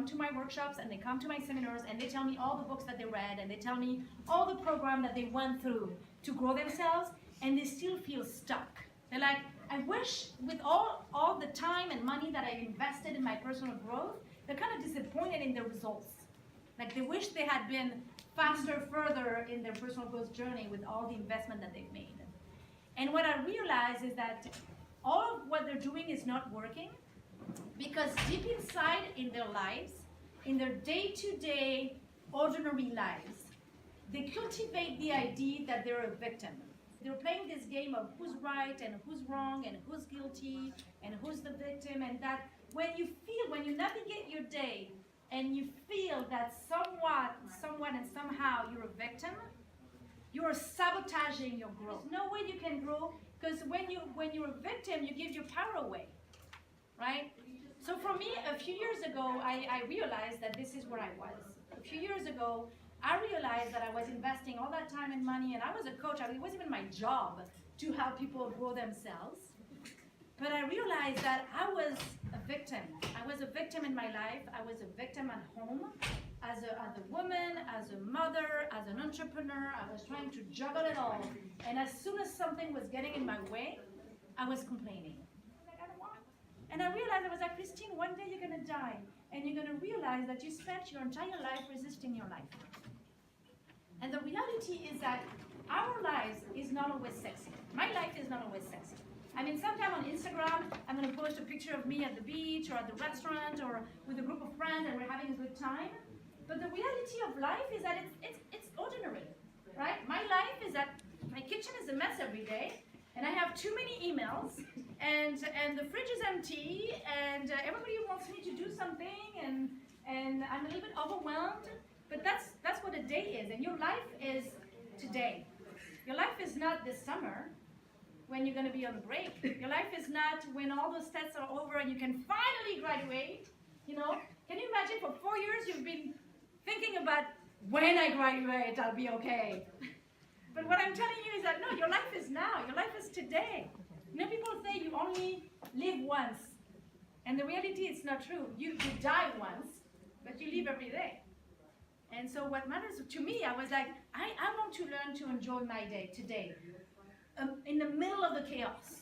to my workshops and they come to my seminars and they tell me all the books that they read and they tell me all the program that they went through to grow themselves, and they still feel stuck. They're like, I wish with all the time and money that I invested in my personal growth, they're kind of disappointed in the results. Like they wish they had been faster, further in their personal growth journey with all the investment that they've made. And what I realize is that all of what they're doing is not working because deep inside in their lives, in their day-to-day ordinary lives, they cultivate the idea that they're a victim. They're playing this game of who's right and who's wrong and who's guilty and who's the victim, and that when you navigate your day and you feel that someone and somehow you're a victim, you're sabotaging your growth. There's no way you can grow because when you're a victim, you give your power away, right? So for me, a few years ago, I realized that this is where I was. A few years ago, I realized that I was investing all that time and money, and I was a coach. It wasn't even my job to help people grow themselves. But I realized that I was a victim. I was a victim in my life. I was a victim at home, as a woman, as a mother, as an entrepreneur. I was trying to juggle it all. And as soon as something was getting in my way, I was complaining. I don't want. And I realized, I was like, Christine, one day you're going to die. And you're going to realize that you spent your entire life resisting your life. And the reality is that our lives is not always sexy. My life is not always sexy. I mean, sometime on Instagram, I'm going to post a picture of me at the beach or at the restaurant or with a group of friends and we're having a good time. But the reality of life is that it's ordinary, right? My life is that my kitchen is a mess every day and I have too many emails and the fridge is empty and everybody wants me to do something and I'm a little bit overwhelmed. But that's what a day is, and your life is today. Your life is not this summer when you're going to be on break. Your life is not when all those tests are over and you can finally graduate. You know, can you imagine for 4 years you've been thinking about when I graduate, I'll be okay. But what I'm telling you is that no, your life is now. Your life is today. You know, people say you only live once, and the reality is not true. You die once, but you live every day. And so what matters to me, I was like, I want to learn to enjoy my day today, in the middle of the chaos.